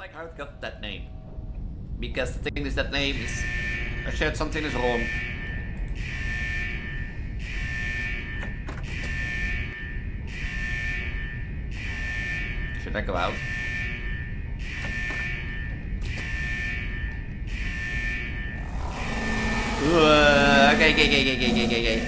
like how it got that name. Because the thing is, that name is... I said something is wrong. Should I go out? Okay.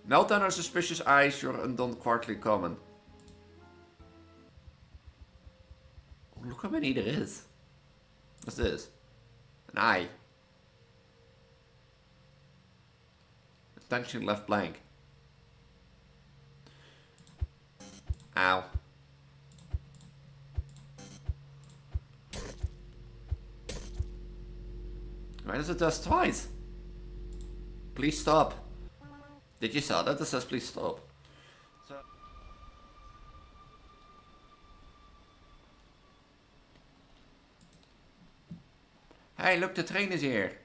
Meltdown or suspicious eyes, you're undone quarterly common. Oh, look how many there is. What's this? An eye. Attention left blank. Ow. Why does it do twice? Please stop. Did you saw that? It says please stop. So hey, look, the train is here.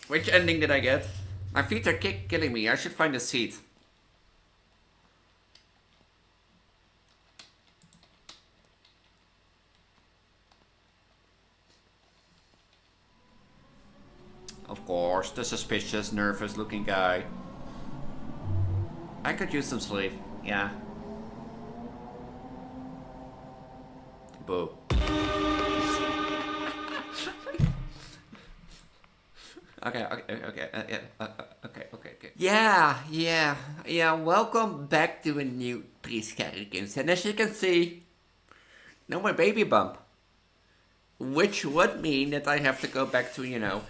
Which ending did I get? My feet are killing me. I should find a seat. Of course, the suspicious, nervous looking guy. I could use some sleep, yeah. Boo. Okay. Yeah, welcome back to a new Prescary Games. And as you can see, no more baby bump. Which would mean that I have to go back to, you know,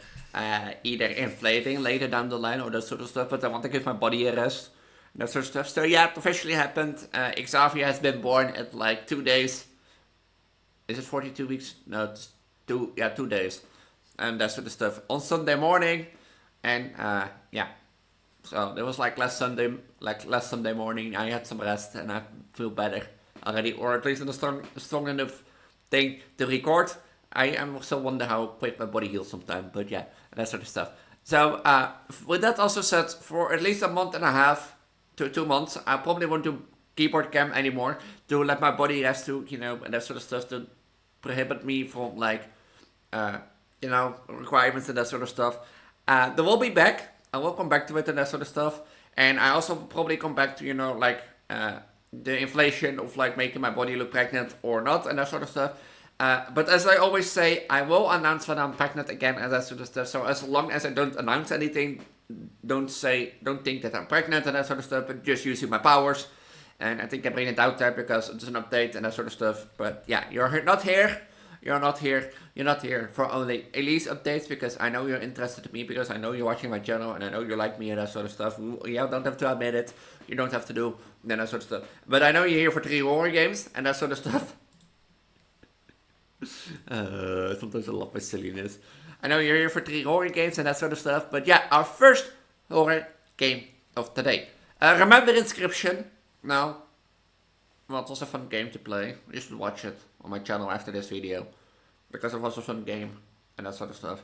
either inflating later down the line or that sort of stuff, but I want to give my body a rest, that sort of stuff. So yeah, it officially happened. Xavier has been born at like 2 days. Is it 42 weeks? No, it's 2 days. And that sort of stuff on Sunday morning. And yeah, so it was like last Sunday morning. I had some rest and I feel better already, or at least in a strong enough thing to record. I am still wonder how quick my body heals sometimes, but yeah, that sort of stuff. So with that also said, for at least a month and a half to 2 months, I probably won't do keyboard cam anymore to let my body rest to, you know, and that sort of stuff to prohibit me from like, you know, requirements and that sort of stuff. There will be back. I will come back to it and that sort of stuff. And I also probably come back to, you know, like the inflation of like making my body look pregnant or not and that sort of stuff. But as I always say, I will announce when I'm pregnant again and that sort of stuff. So as long as I don't announce anything, don't think that I'm pregnant and that sort of stuff, but just using my powers. And I think I bring it out there because it's an update and that sort of stuff. But yeah, you're not here for only Elise updates, because I know you're interested in me, because I know you're watching my channel and I know you like me and that sort of stuff. You don't have to admit it. You don't have to do that sort of stuff. But I know you're here for 3 horror games and that sort of stuff. Sometimes I love my silliness. I know you're here for 3 horror games and that sort of stuff. But yeah, our first horror game of the day. Remember Inscription? No. Well, it was a fun game to play. You should watch it on my channel after this video, because it was a fun game and that sort of stuff.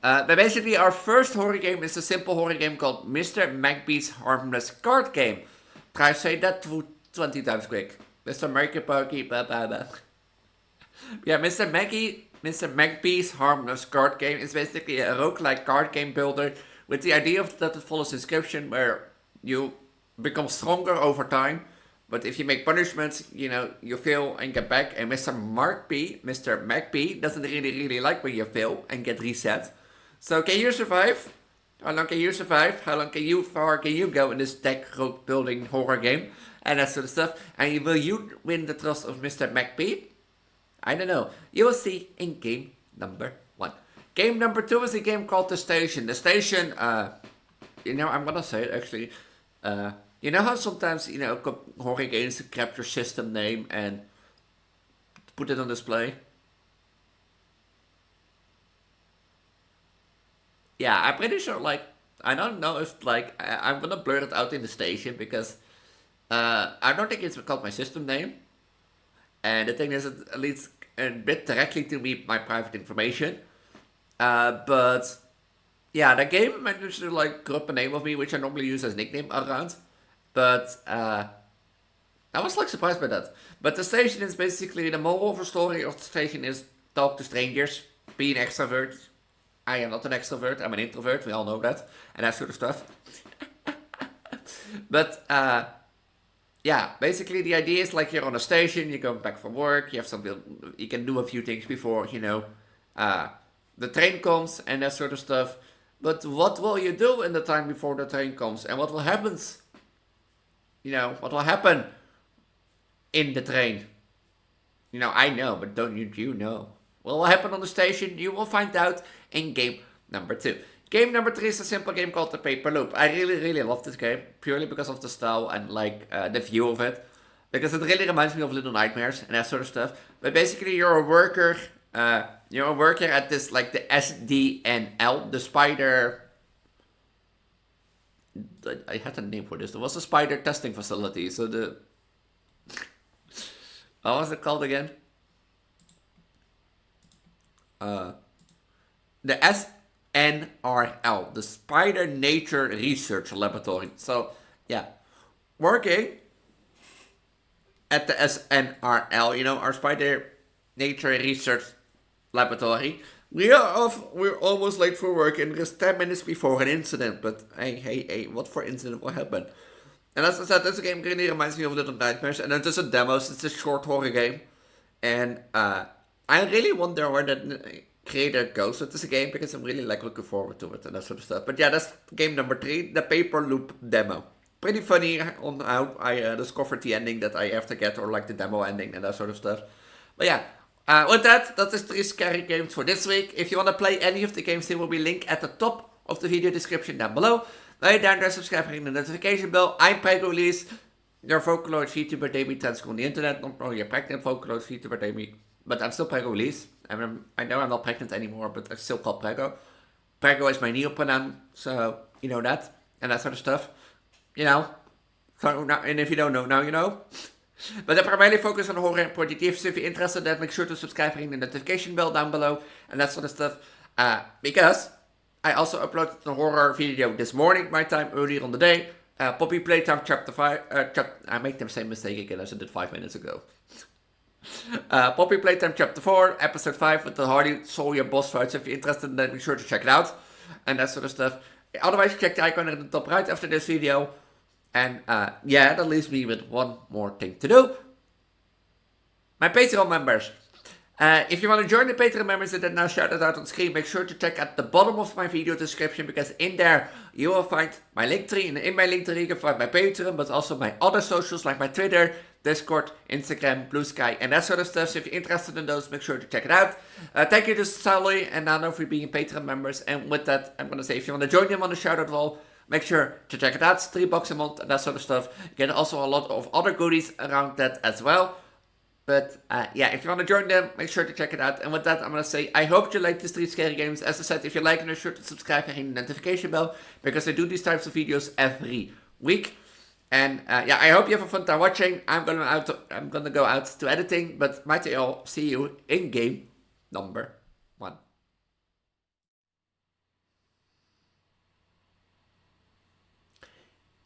But basically our first horror game is a simple horror game called Mr. Magpies Harmless card game. Try to say that 20 times quick. Mr. Merky Perky, blah blah blah. Yeah, Mr. Magpies Harmless card game is basically a roguelike card game builder with the idea that it follows Inscription, where you become stronger over time. But if you make punishments, you know, you fail and get back. And Mr. Magpie doesn't really like when you fail and get reset. So can you survive? How long can you survive? How far can you go in this deck rogue building horror game? And that sort of stuff. And will you win the trust of Mr. Magpie? I don't know. You will see in game number 1. Game number 2 is a game called The Station. The Station, you know, I'm gonna say it actually. You know how sometimes, you know, horror games capture system name and put it on display? Yeah, I'm pretty sure, like, I don't know if, like, I'm gonna blur it out in The Station, because I don't think it's called my system name. And the thing is, it leads a bit directly to me, my private information. But yeah, the game managed to like drop a name of me, which I normally use as nickname around. But I was like surprised by that. But the station is basically the moral of the story of the station is talk to strangers, be an extrovert. I am not an extrovert, I'm an introvert, we all know that, and that sort of stuff. But yeah, basically the idea is like you're on a station, you're going back from work, you have something, you can do a few things before, uh, the train comes and that sort of stuff. But what will you do in the time before the train comes, and what will happen? What will happen in the train? I know, but don't you know? What will happen on the station? You will find out in game number 2. Game number 3 is a simple game called The Paper Loop. I really, really love this game, purely because of the style and like the view of it. Because it really reminds me of Little Nightmares and that sort of stuff. But basically you're a worker at this, like the SNRL, the spider... I had a name for this. There was a spider testing facility, so the... What was it called again? The SNRL, the Spider Nature Research Laboratory. So, yeah, working at the SNRL, our Spider Nature Research Laboratory. We're almost late for work, and there's 10 minutes before an incident. But hey, what for incident will happen? And as I said, this game really reminds me of Little Nightmares, and it's just a demo, so it's a short horror game. And I really wonder where the creator goes with this game, because I'm really like looking forward to it and that sort of stuff. But yeah, that's game number 3, the Paper Loop demo. Pretty funny on how I discovered the ending that I have to get, or like the demo ending and that sort of stuff. But yeah, with that is 3 scary games for this week. If you want to play any of the games, there will be a link at the top of the video description down below. Lay down there, subscribe, and ring the notification bell. I'm Preggo, Elise, your Vocaloid Vtuber Demi Transgender on the internet. Not probably a pregnant Vocaloid Vtuber Demi, but I'm still Preggo, Elise. I know I'm not pregnant anymore, but I'm still called Preggo. Preggo is my neopronoun, so you know that, and that sort of stuff. So now, and if you don't know, now you know. But I primarily focus on horror and projects. So if you're interested in that, make sure to subscribe and ring the notification bell down below, and that sort of stuff. Because I also uploaded a horror video this morning, my time, earlier on the day. Poppy Playtime Chapter 5. I made the same mistake again as I did 5 minutes ago. Poppy Playtime Chapter 4, Episode 5 with the Hardy Sawyer boss fight. So if you're interested in that, be sure to check it out. And that sort of stuff. Otherwise, check the icon at the top right after this video. And yeah, that leaves me with one more thing to do. My Patreon members. If you want to join the Patreon members that are now shouted out on screen, make sure to check at the bottom of my video description, because in there you will find my link tree, and in my link tree you can find my Patreon, but also my other socials like my Twitter, Discord, Instagram, Blue Sky, and that sort of stuff. So if you're interested in those, make sure to check it out. Thank you to Sally and Nano for being Patreon members, and with that, I'm going to say, if you want to join them on the shoutout wall, make sure to check it out. It's $3 a month and that sort of stuff. You get also a lot of other goodies around that as well. But yeah, if you want to join them, make sure to check it out. And with that, I'm going to say, I hope you like these 3 scary games. As I said, if you like it, make sure to subscribe and ring the notification bell, because I do these types of videos every week. And yeah, I hope you have a fun time watching. I'm gonna go out to editing, but mighty all, see you in game number 1.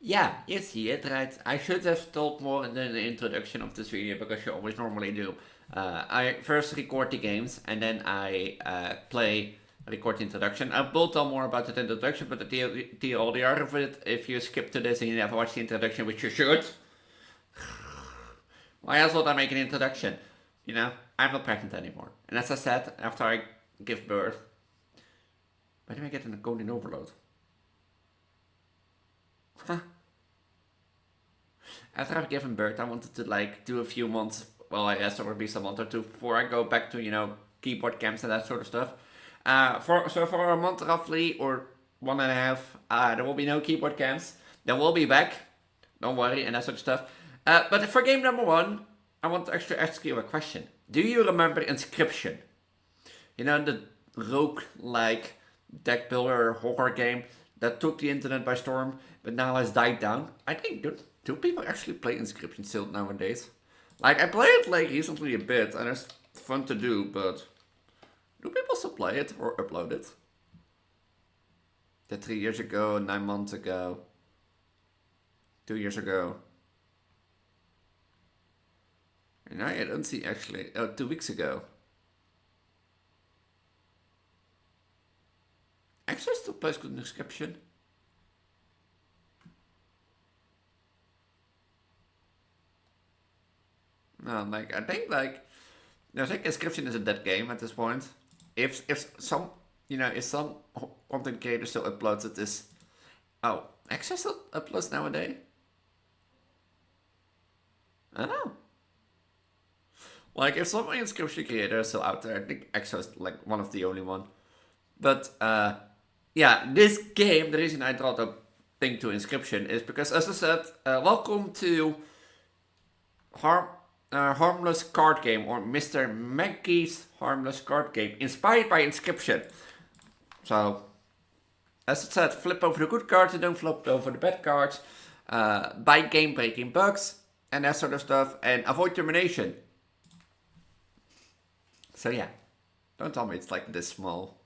Yeah, you see it, right? I should have told more in the introduction of this video, because you always normally do. I first record the games, and then I record the introduction. I will tell more about the introduction, but the order of it, if you skip to this and you never watch the introduction, which you should, why else would I make an introduction? I'm not pregnant anymore. And as I said, after I give birth, why do I get a golden overload? Huh? After I've given birth, I wanted to do a few months while I rest, or at least a month or 2 before I go back to keyboard camps and that sort of stuff. For a month roughly, or 1.5, there will be no keyboard camps. Then we'll be back. Don't worry, and that sort of stuff. But for game number 1, I want to actually ask you a question. Do you remember Inscription? The rogue-like deck builder horror game that took the internet by storm, but now has died down. I think, do people actually play Inscription still nowadays? I played it recently a bit, and it's fun to do, but do people still play it or upload it? The 3 years ago, 9 months ago, 2 years ago. And I don't see actually. Oh, 2 weeks ago. Actually, I still post good description. No, like I think like there's like inscription is a dead game at this point. If some if some content creator still uploads it is oh actually still uploads nowadays. I don't know. Like if some inscription creator is still out there, I think EXO is like one of the only one. But yeah, this game, the reason I brought up thing to inscription is because as I said, welcome to Harmless card game, or Mr. Magpies Harmless card game, inspired by inscription. So, as I said, flip over the good cards and don't flip over the bad cards. Buy game breaking bugs and that sort of stuff, and avoid termination. So yeah, don't tell me it's like this small.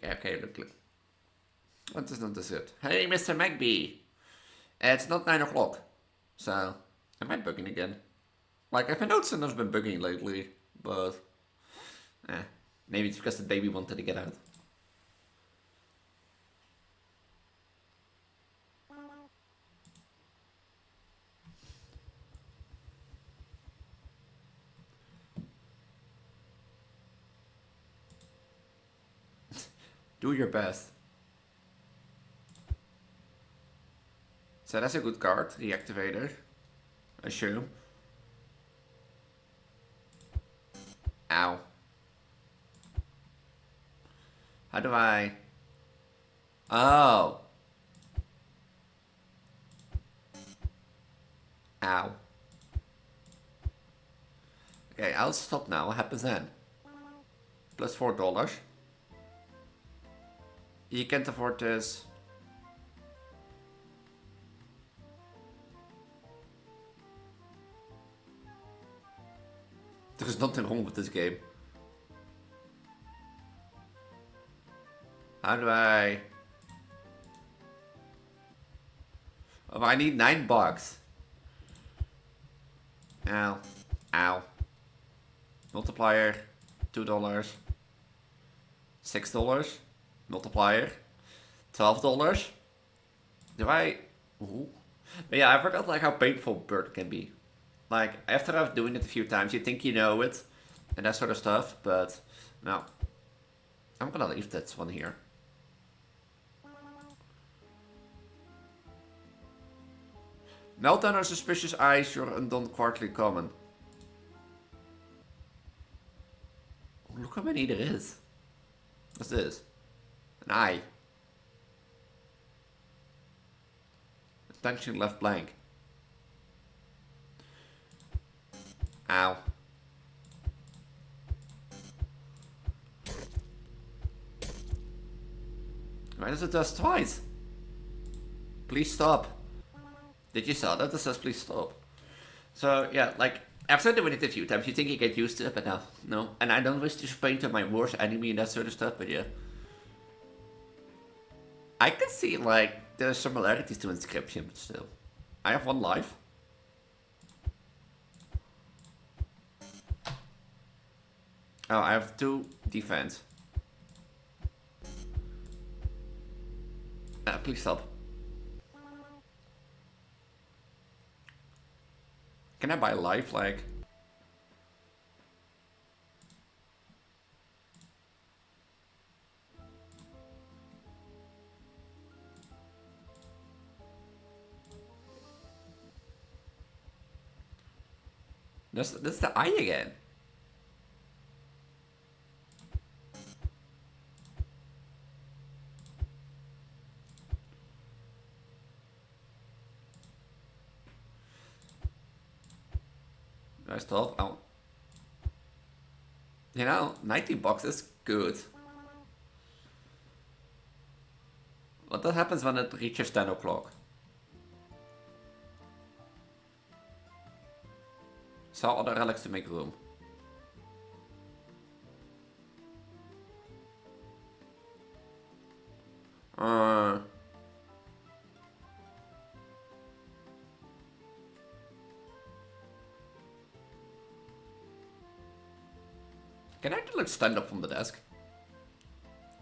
Okay, look. What is not this good? Hey, Mr. Magby! It's not 9 o'clock. So, am I bugging again? Like, I've been noticing I've been bugging lately, but... maybe it's because the baby wanted to get out. Do your best. So that's a good card, the activator. Assume. Ow. How do I... Oh. Ow. Okay, I'll stop now. What happens then? Plus $4. You can't afford this. There's nothing wrong with this game. How do I... Oh, I need $9. Ow. Ow. Multiplier. $2. $6. Multiplier. $12. Do I... Ooh. But yeah, I forgot like how painful bird can be. Like, after I've doing it a few times, you think you know it, and that sort of stuff, but no. I'm gonna leave that one here. Meltdown or suspicious eyes, you're undone quarterly common. Oh, look how many there is. What's this? An eye. Attention left blank. Ow. Why does it do twice? Please stop. Did you saw that? It says please stop. So yeah, like after doing it a few times, you think you get used to it, but no. And I don't wish to explain to my worst enemy and that sort of stuff, but yeah. I can see like there's similarities to inscription, but still. I have 1 life. Oh, I have 2 defense. Please stop. Can I buy life, like... That's the eye again. Nice top. Oh. You know, $90 is good. What happens when it reaches 10 o'clock? Sell other relics to make room. Can I like stand up from the desk?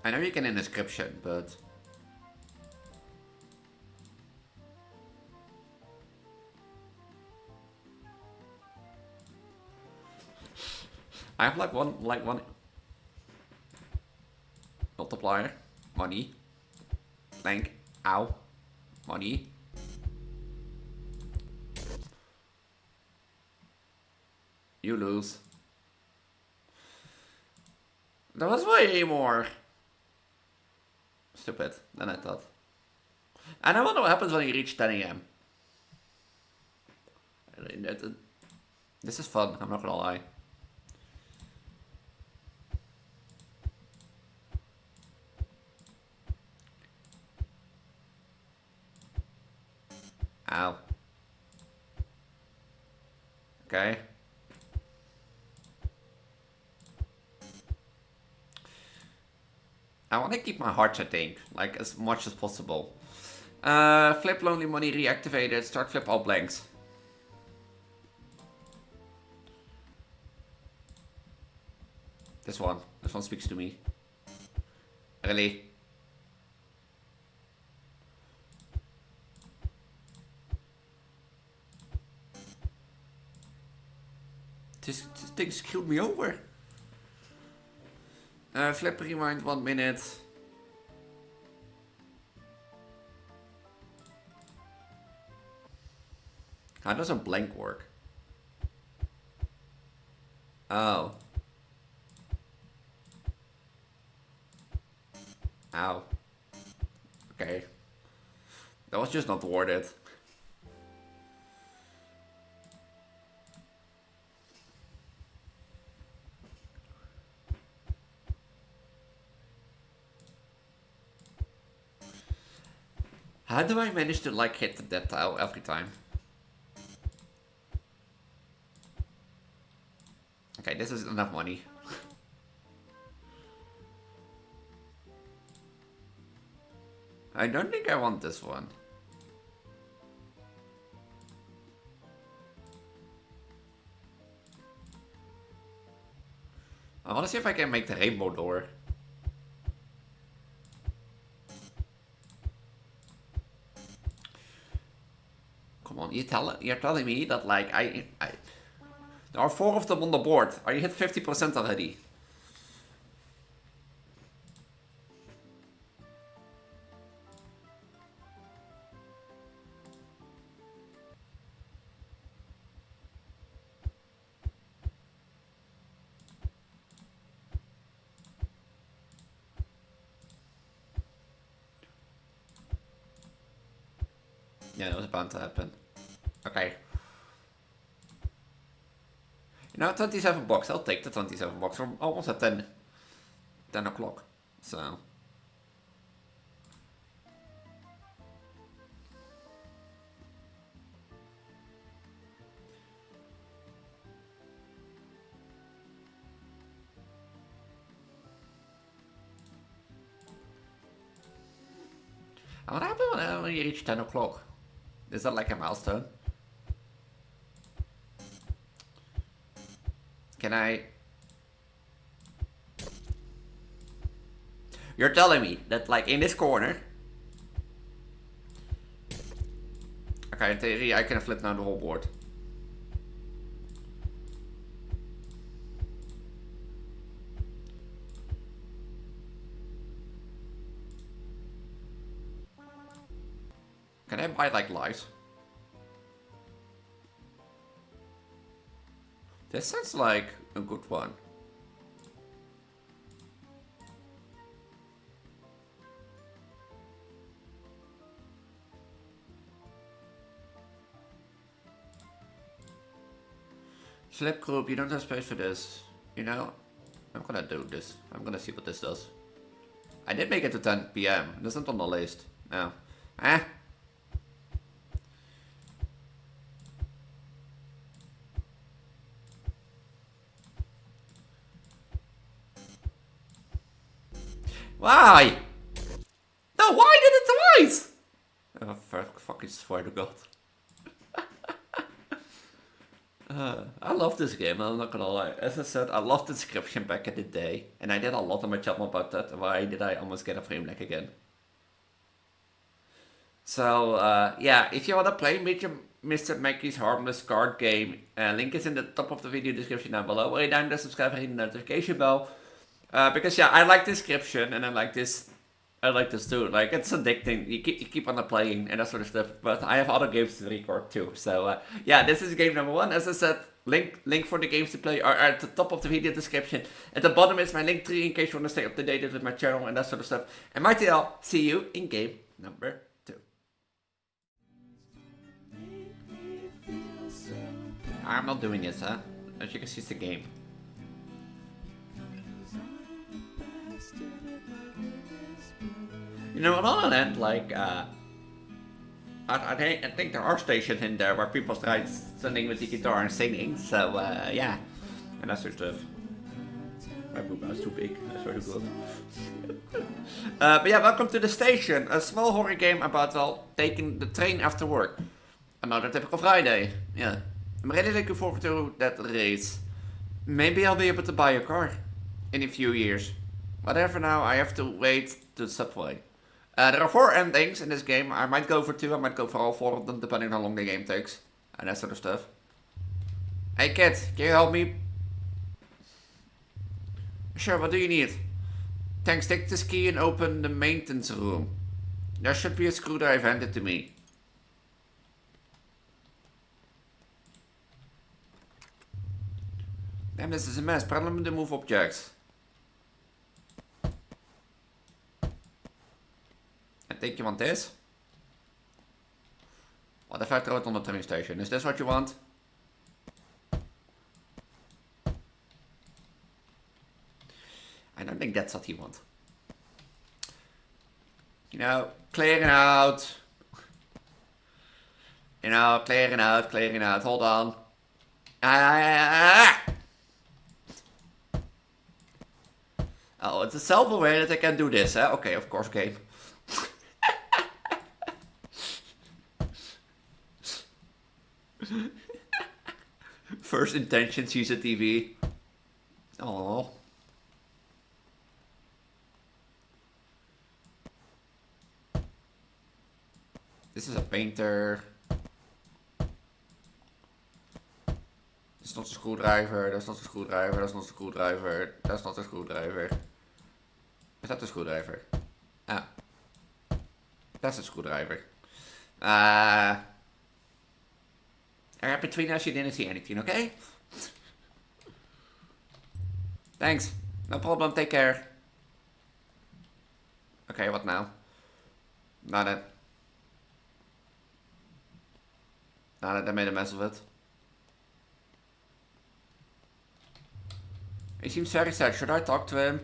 I know you can in description, but I have like one multiplier, money, blank, ow, money. You lose. That was way more stupid than I thought. And I wonder what happens when you reach 10 AM. This is fun, I'm not gonna lie. Ow. Okay. I want to keep my hearts, I think, like as much as possible. Flip lonely money reactivated. Start flip all blanks. This one speaks to me. Really? This thing screwed me over. Flip rewind 1 minute. How does a blank work? Oh. Ow. Okay. That was just not worth it. How do I manage to like hit that tile every time? Okay, this is enough money. I don't think I want this one. I want to see if I can make the rainbow door. Come on, you're telling me that like there are 4 of them on the board. Are you hit 50% already? Yeah, that was bound to happen. Okay. You know, 27 bucks. I'll take the 27 bucks. We're almost at 10 o'clock. So. What happened when you reach 10 o'clock? Is that like a milestone? Can I... You're telling me that like in this corner... Okay, in theory I can flip now the whole board. Can I buy like lives? This sounds like a good one. Flip group, you don't have space for this. You know, I'm gonna do this. I'm gonna see what this does. I did make it to 10 PM. It isn't on the list. No. Eh? Why? No, why did it twice? Oh, fucking swear to God. I love this game, I'm not gonna lie. As I said, I loved the description back in the day. And I did a lot on my channel about that. Why did I almost get a frame lag again? So, yeah, if you wanna play Mr. Magpies Harmless card game, link is in the top of the video description down below. Way down there, subscribe and hit the notification bell. Because yeah, I like the description and I like this too. Like, it's addicting. You keep on playing and that sort of stuff. But I have other games to record too. So yeah, this is game number 1. As I said, link for the games to play are at the top of the video description. At the bottom is my link tree in case you want to stay up to date with my channel and that sort of stuff. And I'll see you in game number 2. I'm not doing this, huh? As you can see, it's the game. You know, on the other hand, like, I think there are stations in there where people start standing with the guitar and singing, so, yeah. And that sort of stuff. My boob is too big, that's very good. But yeah, welcome to the station, a small horror game about, well, taking the train after work. Another typical Friday, yeah. I'm really looking forward to that race. Maybe I'll be able to buy a car in a few years. Whatever now, I have to wait to the subway. There are 4 endings in this game. I might go for 2, I might go for all 4 of them, depending on how long the game takes. And that sort of stuff. Hey kid, can you help me? Sure, what do you need? Thanks, take this key and open the maintenance room. There should be a screwdriver handed to me. Damn, this is a mess. Problem to move objects. I think you want this. What if I throw it on the train station? Is this what you want? I don't think that's what you want. You know, clearing out. You know, clearing out. Hold on. Oh, it's a self-aware that I can do this, huh? Okay, of course, game. First intention, sees a TV. Oh. This is a painter. That's not a screwdriver, that's not a screwdriver, that's not a screwdriver, that's not a screwdriver. Is that a screwdriver? Ah. That's a screwdriver. Between us you didn't see anything, okay? Thanks. No problem, take care. Okay, what now? Now that I made a mess of it. He seems very sad. Should I talk to him?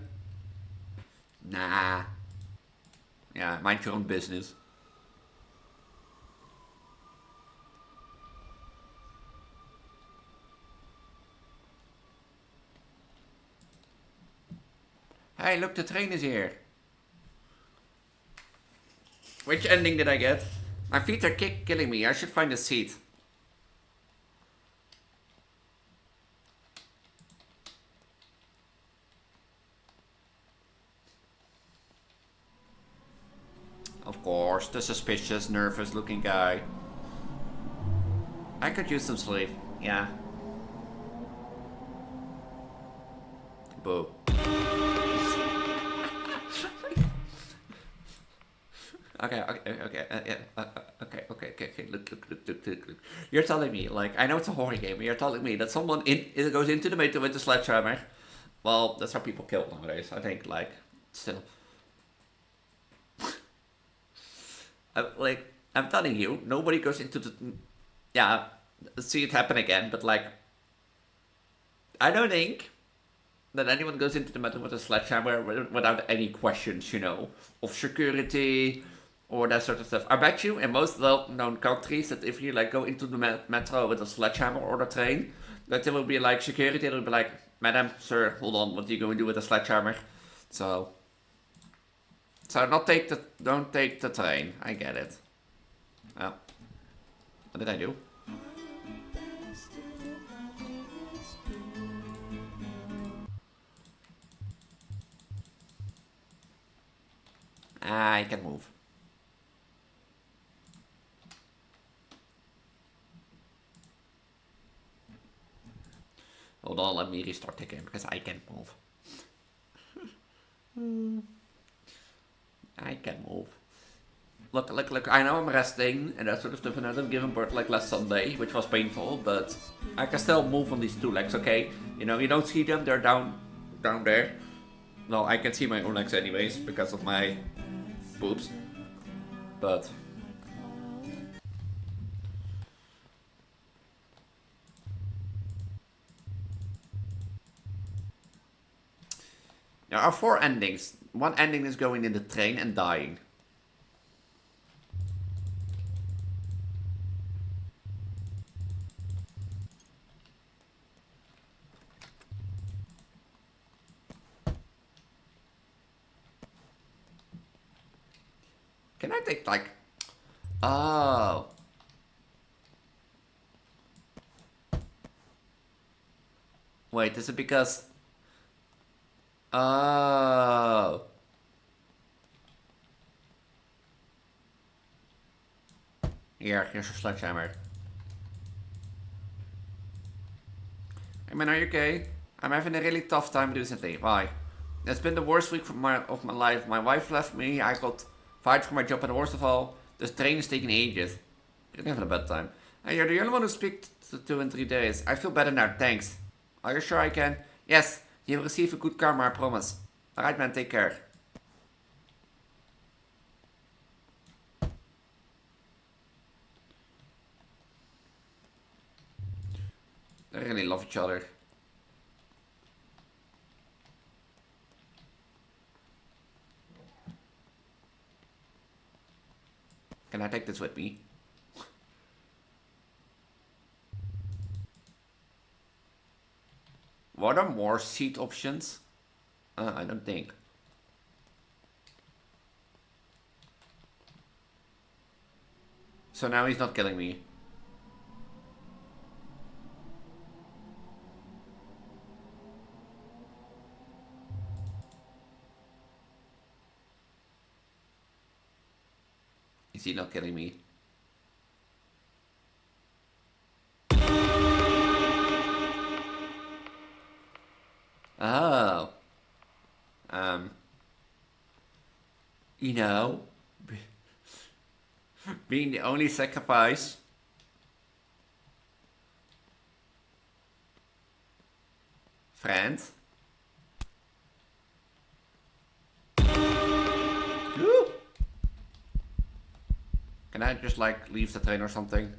Nah. Yeah, mind your own business. Hey, look, the train is here. Which ending did I get? My feet are killing me. I should find a seat. Of course, the suspicious, nervous looking guy. I could use some sleep, yeah. Boo. Okay, look. You're telling me, like, I know it's a horror game, but you're telling me that someone goes into the meter with a sledgehammer. Well, that's how people kill nowadays, I think, like, still. Like, I'm telling you, nobody goes into the... Yeah, see it happen again, but like... I don't think that anyone goes into the metal with a sledgehammer without any questions, you know, of security or that sort of stuff. I bet you in most well-known countries that if you like go into the metro with a sledgehammer or the train, that there will be like security, they will be like, Madam, sir, hold on, what are you going to do with a sledgehammer? So... So don't take the train. I get it. Oh. What did I do? I can move. Hold on, let me restart the game because I can't move. I can move. Look, I know I'm resting and that sort of stuff, and I didn't give birth like last Sunday, which was painful, but I can still move on these two legs, okay? You know, you don't see them, they're down there. No, I can see my own legs anyways, because of my boobs. But... there are 4 endings. One ending is going in the train and dying. Can I take like... oh. Wait, is it because... oh. Here's a sledgehammer. Hey man, are you okay? I'm having a really tough time recently. Why? It's been the worst week of my life. My wife left me, I got fired from my job, and worst of all, this train is taking ages. You're having a bad time. And you're the only one who speaks to in 3 days. I feel better now, thanks. Are you sure I can? Yes, you'll receive a good karma, I promise. Alright man, take care. They really love each other. Can I take this with me? What are more seat options? I don't think. So now he's not killing me. Is he not killing me? Oh. You know, being the only sacrifice. Friend. Woo. Can I just like leave the train or something?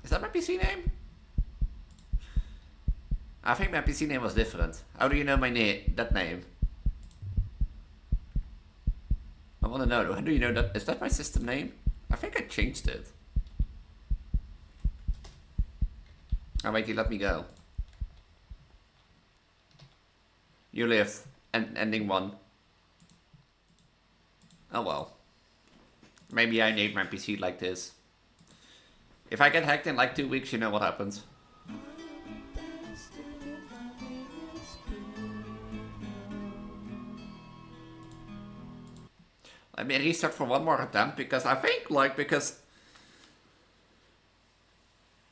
Is that my PC name? I think my PC name was different. How do you know my name? That name? I want to know. How do you know that? Is that my system name? I think I changed it. Oh wait, you let me go. You lived. And ending 1. Oh well. Maybe I named my PC like this. If I get hacked in like 2 weeks, you know what happens. Let me restart for one more attempt, because I think, like, because...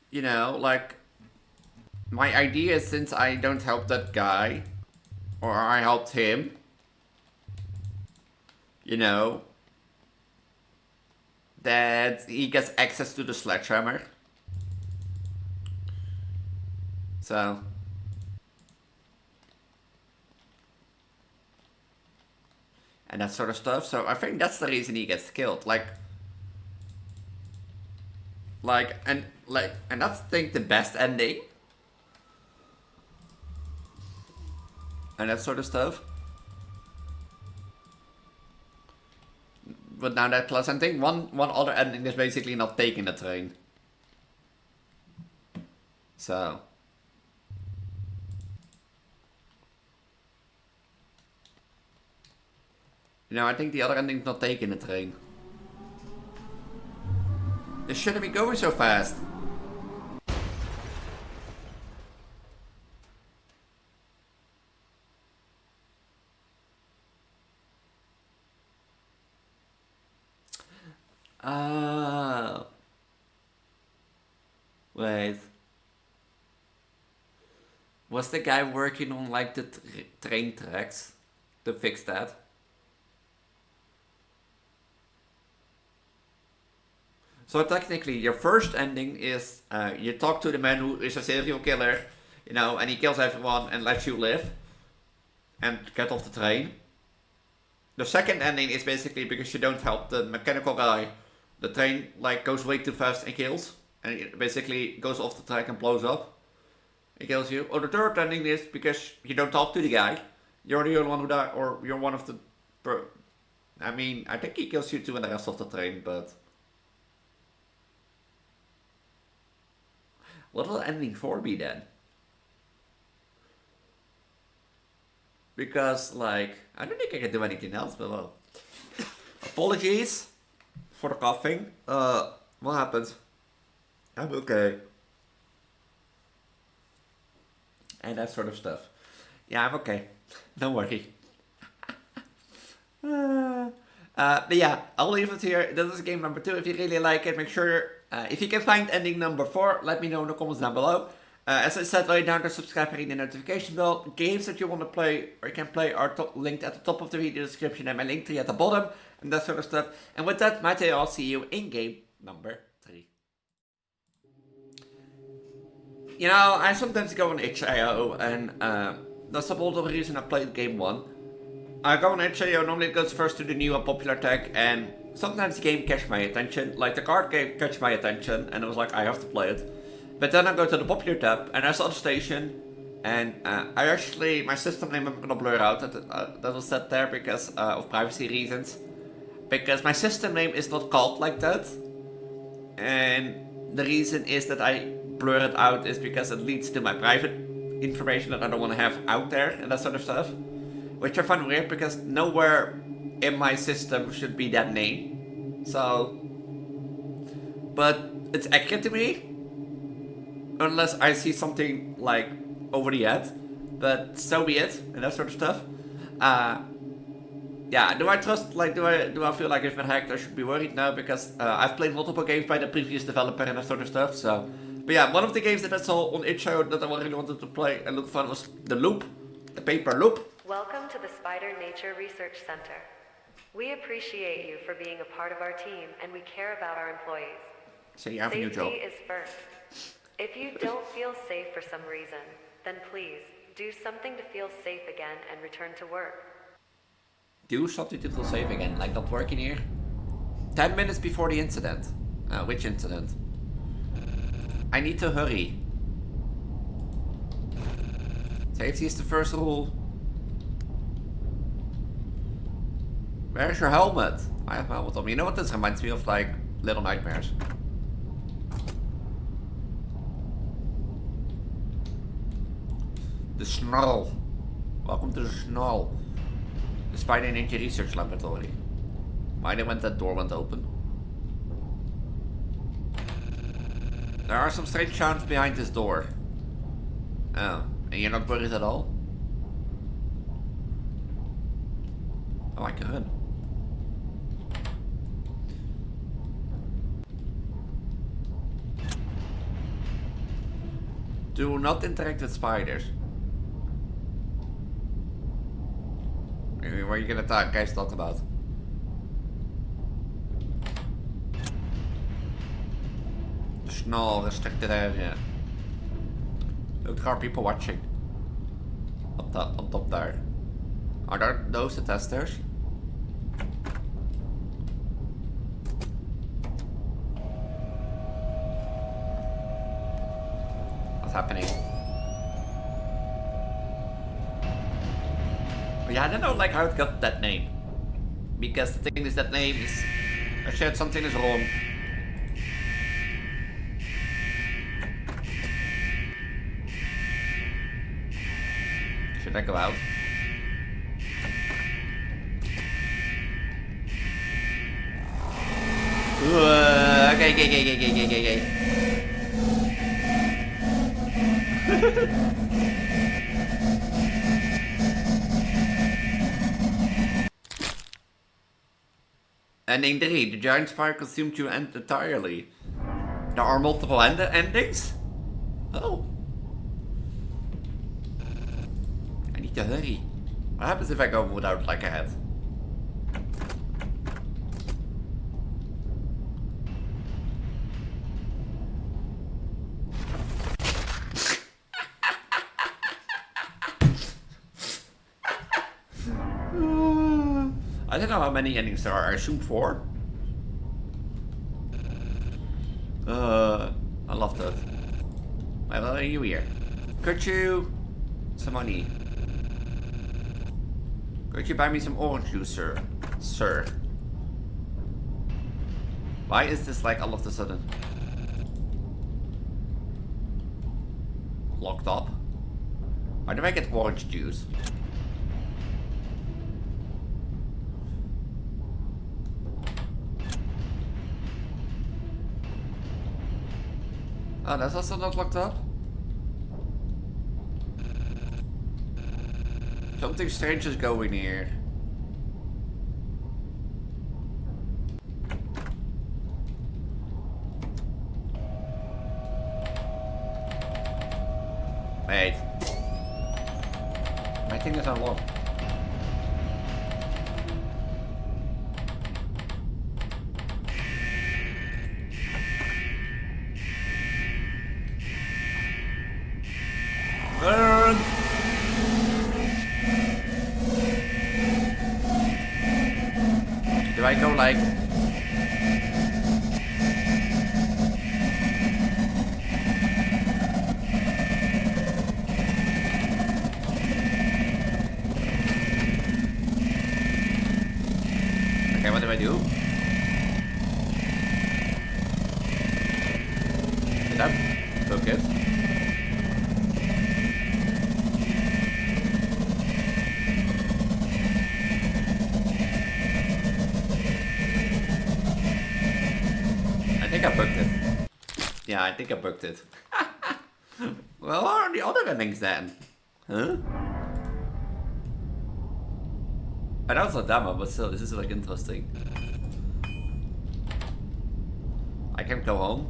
you know, like... my idea is, since I don't help that guy, or I helped him, you know, that he gets access to the sledgehammer. So... and that sort of stuff. So I think that's the reason he gets killed. And that's, I think, the best ending. And that sort of stuff. but now that class ending, one other ending is basically not taking the train. So. You know, I think the other ending's not taking the train. This shouldn't be going so fast. Oh. Wait. Was the guy working on like the train tracks to fix that? So technically, your first ending is you talk to the man who is a serial killer, you know, and he kills everyone and lets you live and get off the train. The second ending is basically because you don't help the mechanical guy. The train like goes way too fast and kills, and it basically goes off the track and blows up. It kills you. Or the third ending is because you don't talk to the guy. You're the only one who died, or you're one of the. I mean, I think he kills you too in the rest of the train, but. What will ending 4 be then? Because, like, I don't think I can do anything else, but well. Apologies for the coughing. What happened? I'm okay. And that sort of stuff. Yeah, I'm okay. Don't worry. But yeah, I'll leave it here. This is game number 2. If you really like it, make sure, if you can find ending number 4, let me know in the comments down below. As I said, right down to subscribe and ring the notification bell. Games that you want to play or you can play are linked at the top of the video description and my link tree at the bottom and that sort of stuff. And with that, Matthew, I'll see you in game number 3. You know, I sometimes go on itch.io and that's the whole reason I played game 1. I go on itch.io, normally it goes first to the new and popular tag, and sometimes the game catch my attention. Like the card game catch my attention and I was like, I have to play it. But then I go to the popular tab and I saw the station, and I actually, my system name I'm gonna blur out, that was set there because of privacy reasons. Because my system name is not called like that, and the reason is that I blur it out is because it leads to my private information that I don't want to have out there and that sort of stuff. Which I find weird because nowhere in my system should be that name. So, but it's accurate to me. Unless I see something like over the ad, but so be it, and that sort of stuff. Yeah, do I trust, like, do I feel like it's been hacked? I should be worried now because I've played multiple games by the previous developer and that sort of stuff, so. But yeah, one of the games that I saw on itch.io that I really wanted to play and look fun was the Loop, the paper Loop. Welcome to the Spider Nature Research Center. We appreciate you for being a part of our team and we care about our employees. So you have a new job. Safety is first. If you don't feel safe for some reason, then please do something to feel safe again and return to work. Do something to feel safe again, like not working here. 10 minutes before the incident. Which incident? I need to hurry. Safety is the first rule. Where's your helmet? I have my helmet on me. You know what this reminds me of? Like Little Nightmares. The SNRL. Welcome to the SNRL. The Spider Nature Research Laboratory. Why did that door went open? There are some strange sounds behind this door. Oh, and you're not worried at all? Oh, I could. Do not interact with spiders. What are you gonna guys talk about? Small restricted area. Look, there are people watching. On top there. Are there those the testers? What's happening? But yeah, I don't know like how it got that name. Because the thing is that name is... Oh shit, something is wrong. Should I go out? Okay. Ending 3. The giant fire consumed you entirely. There are multiple endings? Oh. I need to hurry. What happens if I go without like a head? I don't know how many endings there are. I assume 4. I love that. Why are you here? Could you... some money. Could you buy me some orange juice, sir? Sir. Why is this like all of a sudden locked up? Why do I get orange juice? Oh, that's also not locked up? Something strange is going here. Wait. My thing is unlocked. Burn! Do I go like... Okay, what do I do? Get up. Book it. I think I booked it. Yeah, I think I booked it. Well, what are the other endings then? Huh? I know it's a demo, but still, this is like interesting. I can go home.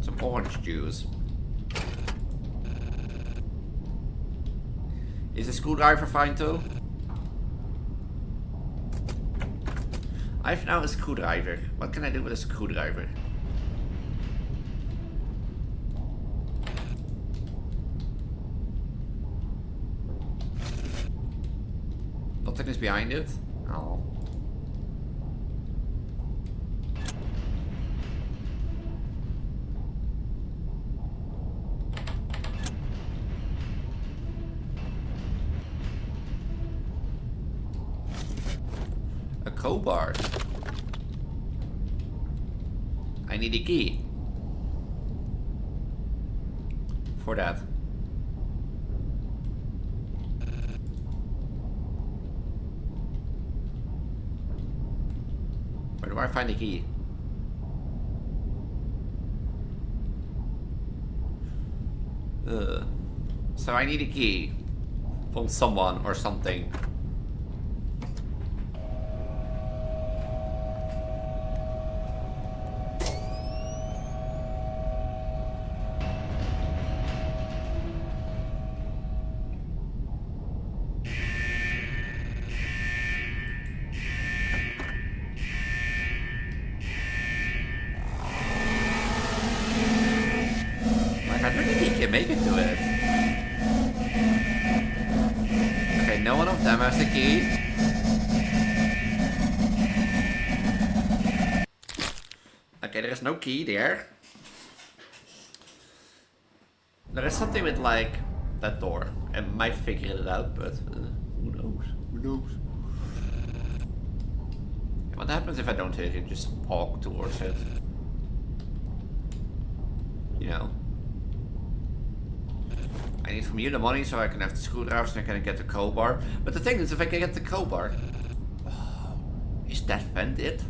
Some orange juice. Is a screwdriver fine too? I have now a screwdriver. What can I do with a screwdriver? Nothing is behind it? Oh. A crowbar. I need a key for that. Where do I find the key? So I need a key from someone or something. I don't think he can make it to it. Okay, no one of them has the key. Okay, there is no key there. There is something with like that door. I might figure it out, but who Who knows? What happens if I don't hit it? Just walk towards it. You know. I need from you the money so I can have the screwdrivers and I can get the crowbar. But the thing is, if I can get the crowbar... is that vented?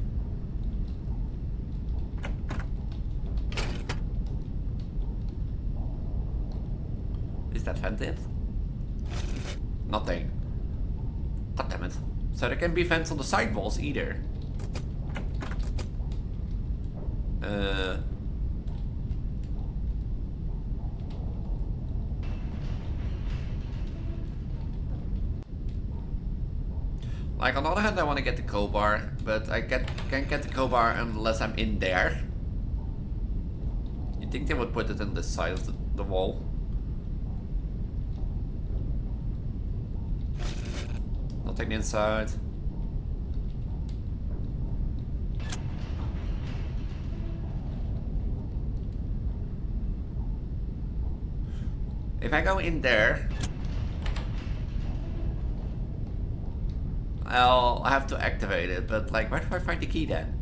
Is that vented? Nothing. God damn it. So there can be vents on the side walls either. Like, on the other hand, I want to get the crowbar, but I can't get the crowbar unless I'm in there. You'd think they would put it on the side of the wall. Nothing inside. If I go in there, I'll have to activate it, but like, where do I find the key then?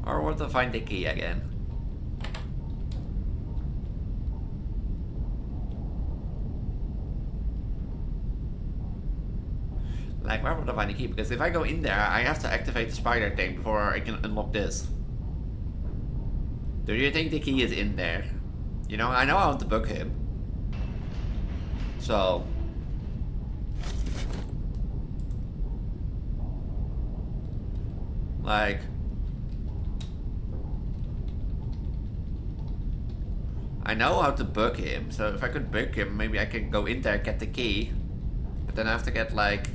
Or where to find the key again? Like, where would I find the key? Because if I go in there, I have to activate the spider thing before I can unlock this. Do you think the key is in there? You know, I know I want to book him. So... like... I know how to book him, so if I could book him, maybe I can go in there, get the key. But then I have to get, like...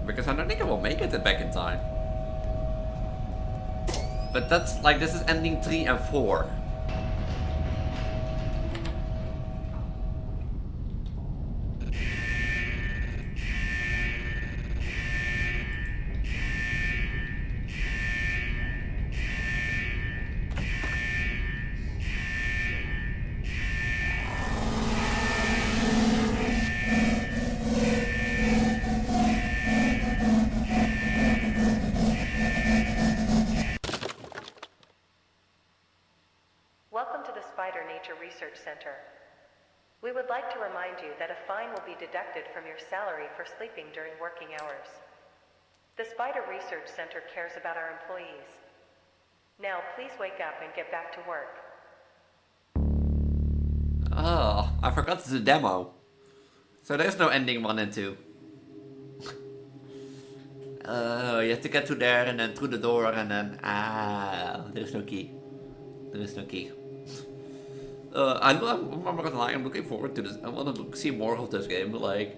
because I don't think I will make it back in time. But that's, like, this is ending 3 and 4. Center. We would like to remind you that a fine will be deducted from your salary for sleeping during working hours. The Spider Research Center cares about our employees. Now, please wake up and get back to work. Oh, I forgot it's a demo. So there's no ending 1 and 2. You have to get to there and then through the door and then... there's no key. There is no key. I'm not gonna lie, I'm looking forward to this. I want to see more of this game. Like,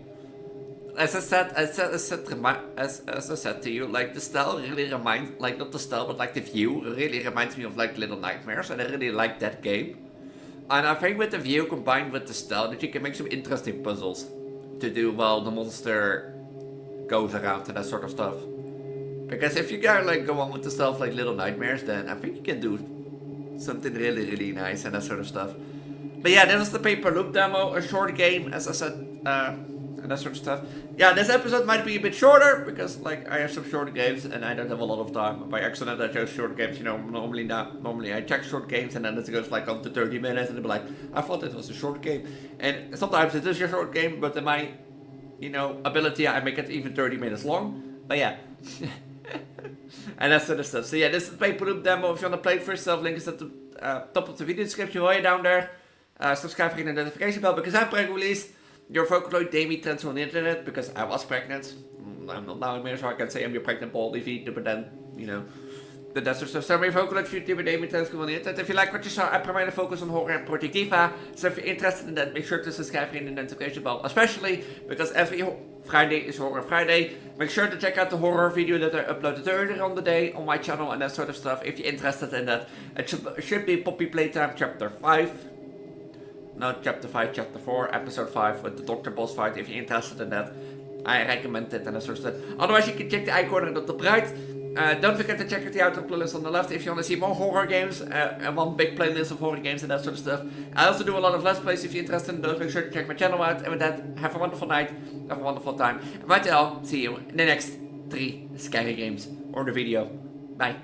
as I said to you, like, the style really reminds, like, not the style, but like the view really reminds me of like Little Nightmares, and I really like that game. And I think with the view combined with the style, that you can make some interesting puzzles to do while the monster goes around and that sort of stuff. Because if you gotta like go on with the stuff like Little Nightmares, then I think you can do something really nice and that sort of stuff. But yeah, this was the Paper Loop demo, a short game, as I said, and that sort of stuff. Yeah, this episode might be a bit shorter, because like I have some short games and I don't have a lot of time. By accident I chose short games, you know, normally I check short games and then it goes like on to 30 minutes and they'll be like, I thought it was a short game. And sometimes it is a short game, but in my, you know, ability I make it even 30 minutes long. But yeah. And that sort of stuff. So yeah, this is the Paper Loop demo. If you want to play it for yourself, link is at the top of the video description. While you're down there, subscribe for the notification bell, because I'm Preggo Elise, your Vocaloid Demi trends on the internet, because I was pregnant. I'm not now anymore, so I can say I'm your pregnant baldy Vtuber, but then, you know. that sort of stuff. So I'm vocal at Vtuber Day with on the internet. If you like what you saw, I provide a focus on horror and Project Diva. So if you're interested in that, make sure to subscribe and hit the notification bell. Especially because every Friday is Horror Friday. Make sure to check out the horror video that I uploaded earlier on the day on my channel and that sort of stuff. If you're interested in that, it should be Poppy Playtime Chapter 5. Not Chapter 5, Chapter 4, Episode 5 with the Dr. Boss fight. If you're interested in that, I recommend it and that sort of stuff. Otherwise, you can check the icon on the right. Don't forget to check the out playlist on the left if you want to see more horror games and one big playlist of horror games and that sort of stuff. I also do a lot of Let's Plays. If you're interested in those, make sure to check my channel out. And with that, have a wonderful night, have a wonderful time. And right now, see you in the next 3 scary games or the video. Bye.